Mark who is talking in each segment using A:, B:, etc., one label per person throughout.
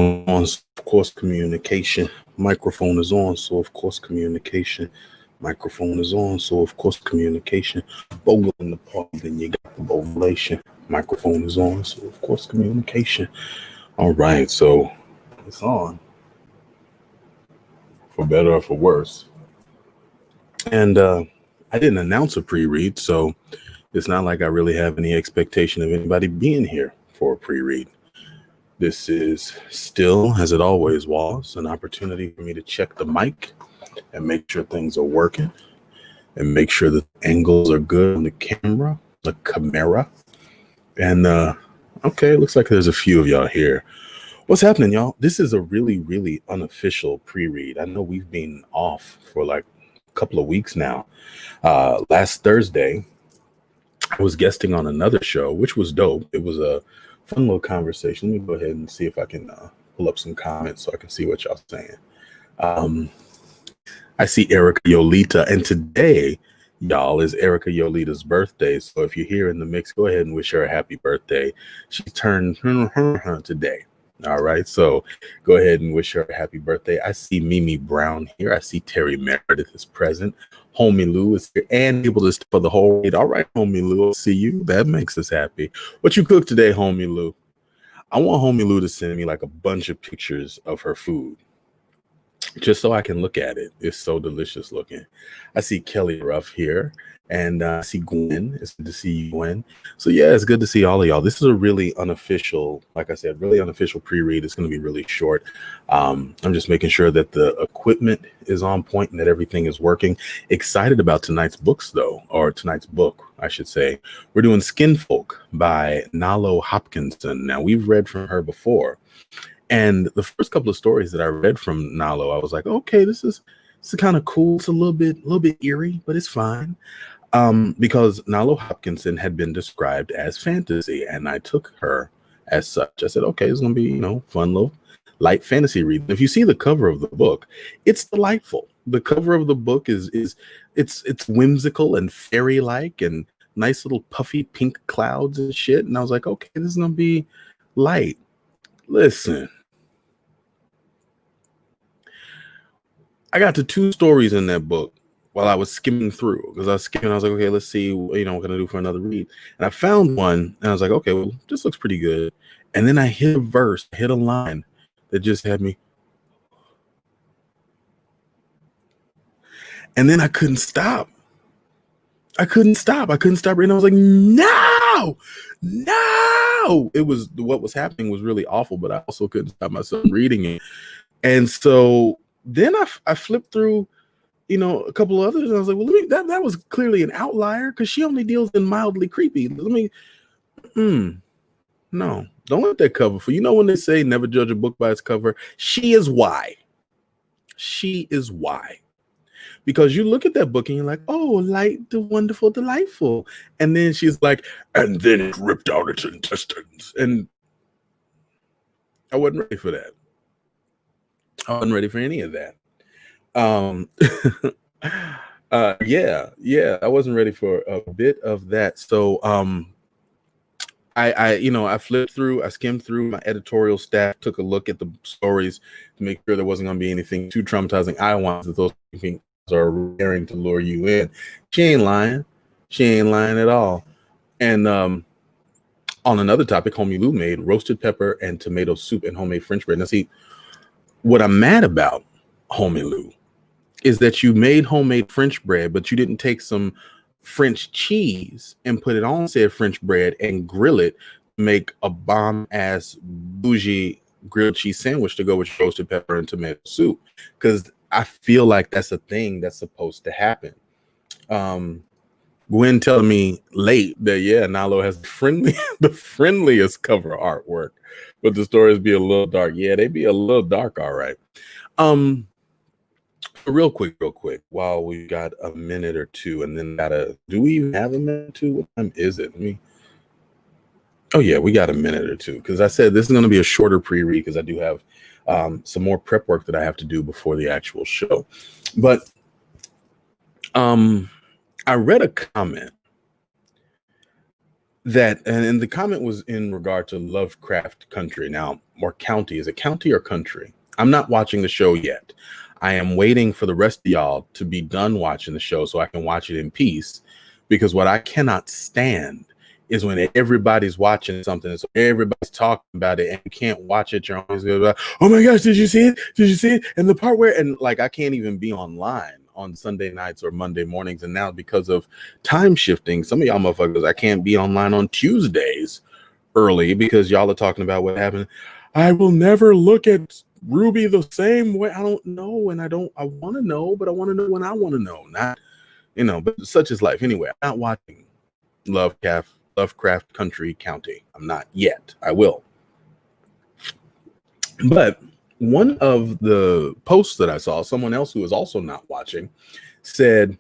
A: Microphone on, so of course communication. Microphone is on, so of course communication. Microphone is on, so of course communication. Bogle in the park, then you got the ovulation. Microphone is on, so of course communication. All right, so it's on, for better or for worse. And I didn't announce a pre-read, so it's not like I really have any expectation of anybody being here for a pre-read. This is still, as it always was, an opportunity for me to check the mic and make sure things are working and make sure the angles are good on the camera. And okay, looks like there's a few of y'all here. What's happening, y'all? This is a really, really unofficial pre-read. I know we've been off for like a couple of weeks now. Last Thursday, I was guesting on another show, which was dope. It was a fun little conversation. Let me go ahead and see if I can pull up some comments so I can see what y'all saying. I see Erica Yolita, and today, y'all, is Erica Yolita's birthday. So if you're here in the mix, go ahead and wish her a happy birthday. She turned today. All right, so go ahead and wish her a happy birthday. I see Mimi Brown here. I see Terry Meredith is present. Homie Lou is here and able to stay for the whole read. All right, Homie Lou, I'll see you. That makes us happy. What you cooked today, Homie Lou? I want Homie Lou to send me like a bunch of pictures of her food, just so I can look at it. It's so delicious looking. I see Kelly Ruff here, and I see Gwen. It's good to see you, Gwen. So yeah, it's good to see all of y'all. This is a really unofficial, like I said, really unofficial pre-read. It's going to be really short. I'm just making sure that the equipment is on point and that everything is working. Excited about tonight's books, though, or tonight's book, I should say. We're doing SkinFolk by Nalo Hopkinson. Now, we've read from her before. And the first couple of stories that I read from Nalo, I was like, okay, this is kind of cool. It's a little bit eerie, but it's fine. Because Nalo Hopkinson had been described as fantasy, and I took her as such. I said, okay, it's gonna be, fun little light fantasy read. If you see the cover of the book, it's delightful. The cover of the book is it's whimsical and fairy-like and nice little puffy pink clouds and shit. And I was like, okay, this is gonna be light. Listen, I got to 2 stories in that book while I was skimming through, because I was like, okay, let's see, what I'm gonna do for another read. And I found one, and I was like, okay, well, this looks pretty good. And then I hit a line that just had me. And then I couldn't stop. I couldn't stop reading. I was like, no. It was, what was happening was really awful, but I also couldn't stop myself reading it. And so then I flipped through, a couple of others, and I was like, well, that was clearly an outlier, because she only deals in mildly creepy. No, don't let that cover for, when they say never judge a book by its cover, she is why. Because you look at that book and you're like, oh, light, the wonderful, delightful. And then she's like, and then it ripped out its intestines. And I wasn't ready for that. I wasn't ready for any of that. I wasn't ready for a bit of that. So I flipped through, I skimmed through. My editorial staff took a look at the stories to make sure there wasn't going to be anything too traumatizing. I wanted that those things are raring to lure you in. She ain't lying at all. And on another topic, Homie Lou made roasted pepper and tomato soup and homemade French bread. Now see, what I'm mad about, Homie Lou, is that you made homemade French bread, but you didn't take some French cheese and put it on said French bread and grill it, make a bomb-ass bougie grilled cheese sandwich to go with roasted pepper and tomato soup. Because I feel like that's a thing that's supposed to happen. Gwen telling me late that, Nalo has the friendliest cover artwork, but the stories be a little dark. Yeah, they be a little dark, all right. Real quick, while we got a minute or two, and then do we even have a minute or two? What time is it? Oh yeah, we got a minute or two, because I said this is going to be a shorter pre-read, because I do have some more prep work that I have to do before the actual show. But I read a comment that, and the comment was in regard to Lovecraft Country now, or County. Is it county or country? I'm not watching the show yet. I am waiting for the rest of y'all to be done watching the show so I can watch it in peace, because what I cannot stand is when everybody's watching something, so everybody's talking about it, and you can't watch it. You're always going to be like, oh my gosh, did you see it? Did you see it? And the part where, and like, I can't even be online on Sunday nights or Monday mornings. And now because of time shifting, some of y'all motherfuckers, I can't be online on Tuesdays early because y'all are talking about what happened. I will never look at Ruby the same way. I don't know. And I want to know, but I want to know when I want to know, not, but such is life. Anyway, I'm not watching Lovecraft Country County. I'm not yet. I will. But one of the posts that I saw, someone else who was also not watching, said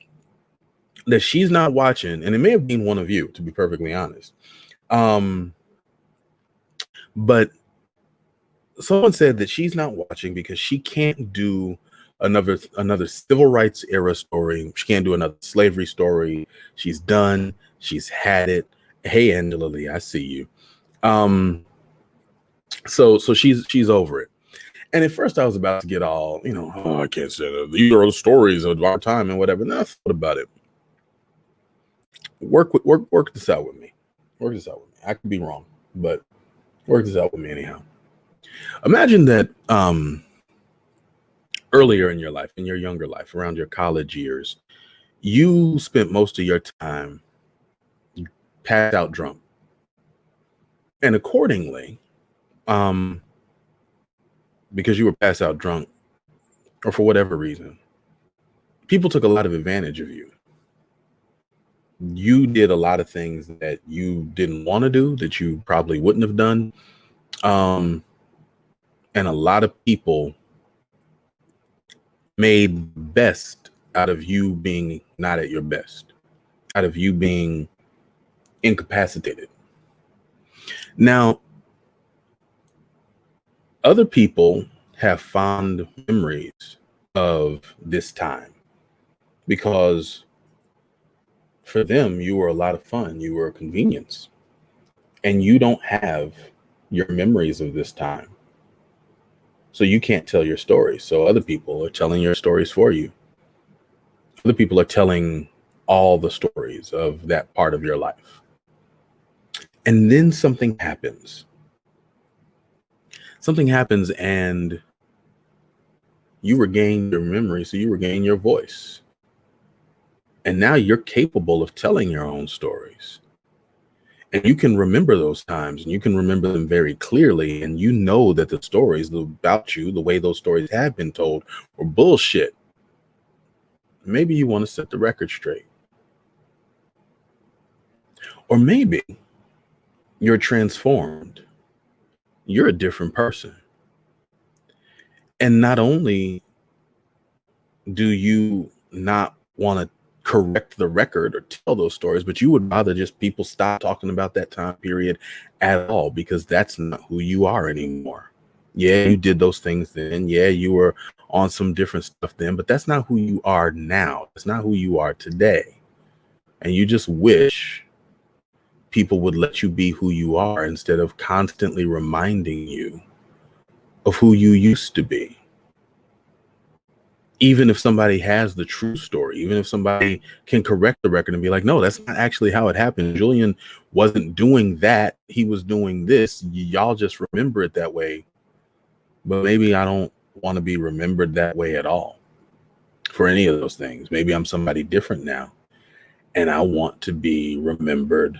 A: that she's not watching, and it may have been one of you, to be perfectly honest. But someone said that she's not watching because she can't do another civil rights era story. She can't do another slavery story. She's done. She's had it. Hey, Angela Lee, I see you. So she's over it. And at first I was about to get all, oh, I can't say that. These are the stories of our time and whatever. And I thought about it. Work this out with me. Work this out with me. I could be wrong, but work this out with me anyhow. Imagine that earlier in your life, in your younger life, around your college years, you spent most of your time passed out drunk. And accordingly, because you were passed out drunk, or for whatever reason, people took a lot of advantage of you. You did a lot of things that you didn't want to do, that you probably wouldn't have done. And a lot of people made best out of you being not at your best, out of you being incapacitated. Now, other people have fond memories of this time because for them, you were a lot of fun. You were a convenience. And you don't have your memories of this time. So you can't tell your stories. So other people are telling your stories for you. Other people are telling all the stories of that part of your life. And then something happens. Something happens and you regain your memory, so you regain your voice. And now you're capable of telling your own stories. And you can remember those times and you can remember them very clearly. And you know that the stories about you, the way those stories have been told, were bullshit. Maybe you want to set the record straight. Or maybe you're transformed. You're a different person. And not only do you not want to correct the record or tell those stories, but you would rather just people stop talking about that time period at all, because that's not who you are anymore. Yeah, you did those things then. Yeah, you were on some different stuff then, but that's not who you are now. That's not who you are today. And you just wish people would let you be who you are instead of constantly reminding you of who you used to be. Even if somebody has the true story, even if somebody can correct the record and be like, no, that's not actually how it happened. Julian wasn't doing that. He was doing this. Y'all just remember it that way. But maybe I don't want to be remembered that way at all for any of those things. Maybe I'm somebody different now. And I want to be remembered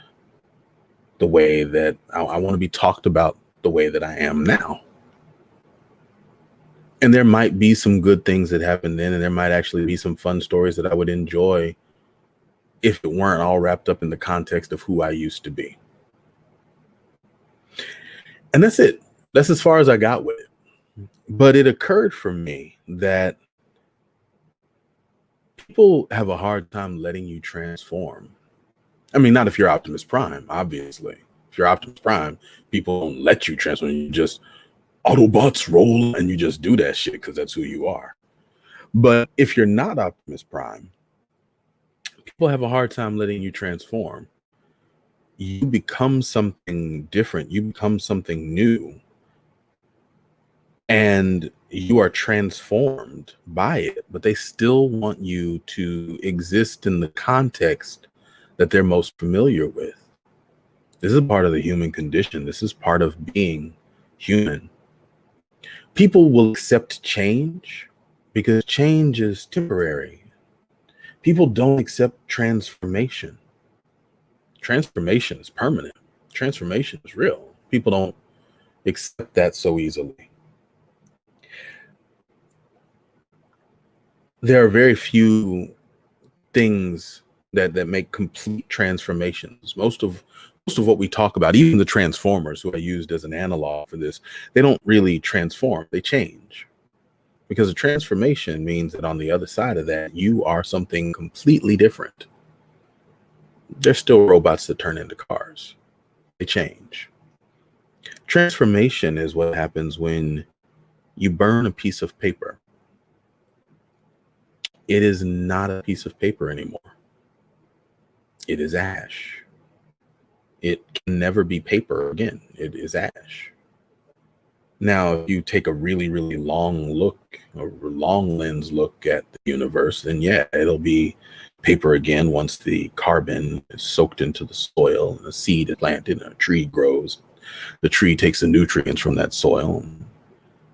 A: the way that I want to be talked about the way that I am now. And there might be some good things that happened then, and there might actually be some fun stories that I would enjoy if it weren't all wrapped up in the context of who I used to be. And that's it. That's as far as I got with it. But it occurred for me that people have a hard time letting you transform. I mean, not if you're Optimus Prime, obviously. If you're Optimus Prime, people don't let you transform. You just Autobots roll and you just do that shit because that's who you are. But if you're not Optimus Prime, people have a hard time letting you transform you become something different, you become something new, and you are transformed by it, but they still want you to exist in the context that they're most familiar with. This is part of the human condition. This is part of being human. People will accept change because change is temporary. People don't accept transformation. Transformation is permanent. Transformation is real. People don't accept that so easily. There are very few things that make complete transformations. Most of what we talk about, even the Transformers, who I used as an analog for this, they don't really transform, they change. Because a transformation means that on the other side of that, you are something completely different. There's still robots that turn into cars. They change. Transformation is what happens when you burn a piece of paper. It is not a piece of paper anymore. It is ash. It can never be paper again. It is ash. Now, if you take a really, really long look, a long lens look at the universe, then yeah, it'll be paper again once the carbon is soaked into the soil and a seed is planted and a tree grows. The tree takes the nutrients from that soil and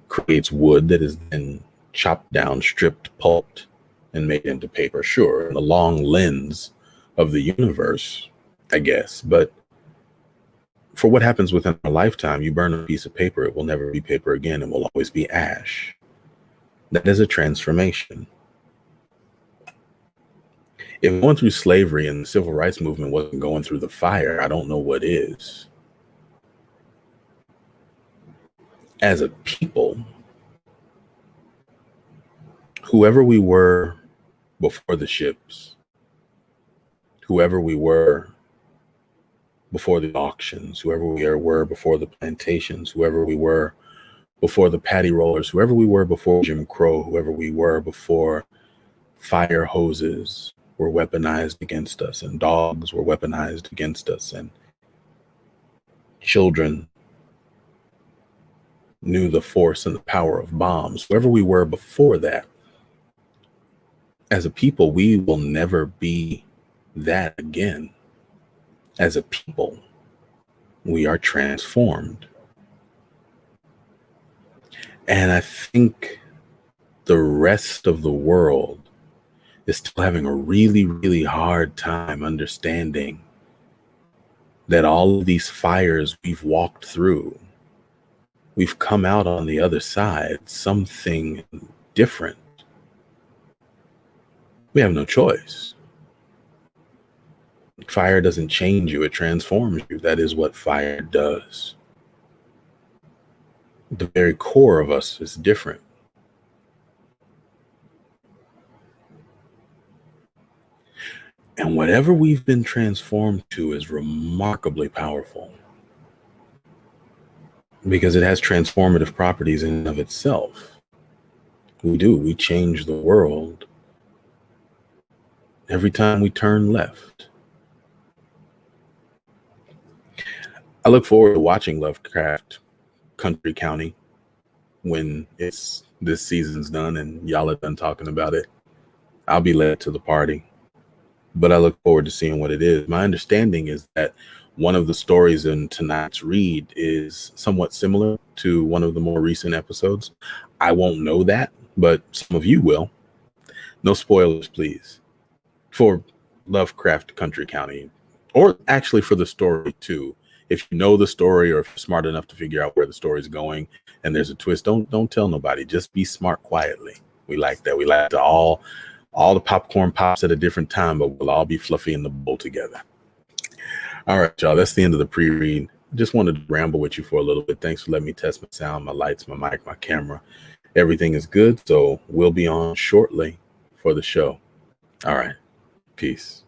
A: creates wood that is then chopped down, stripped, pulped, and made into paper. Sure, in the long lens of the universe, I guess. But for what happens within our lifetime, you burn a piece of paper, it will never be paper again. It will always be ash. That is a transformation. If going through slavery and the civil rights movement wasn't going through the fire, I don't know what is. As a people, whoever we were before the ships, whoever we were before the auctions, whoever we were before the plantations, whoever we were before the paddy rollers, whoever we were before Jim Crow, whoever we were before fire hoses were weaponized against us and dogs were weaponized against us and children knew the force and the power of bombs, whoever we were before that, as a people, we will never be that again. As a people, we are transformed. And I think the rest of the world is still having a really, really hard time understanding that all of these fires we've walked through, we've come out on the other side, something different. We have no choice. Fire doesn't change you, it transforms you. That is what fire does. The very core of us is different. And whatever we've been transformed to is remarkably powerful because it has transformative properties in and of itself. We change the world every time we turn left. I look forward to watching Lovecraft Country County when this season's done and y'all are done talking about it. I'll be led to the party, but I look forward to seeing what it is. My understanding is that one of the stories in tonight's read is somewhat similar to one of the more recent episodes. I won't know that, but some of you will. No spoilers, please, for Lovecraft Country County, or actually for the story too. If you know the story or if you're smart enough to figure out where the story's going and there's a twist, don't tell nobody. Just be smart quietly. We like that. We like to all the popcorn pops at a different time, but we'll all be fluffy in the bowl together. All right, y'all. That's the end of the pre-read. Just wanted to ramble with you for a little bit. Thanks for letting me test my sound, my lights, my mic, my camera. Everything is good. So we'll be on shortly for the show. All right. Peace.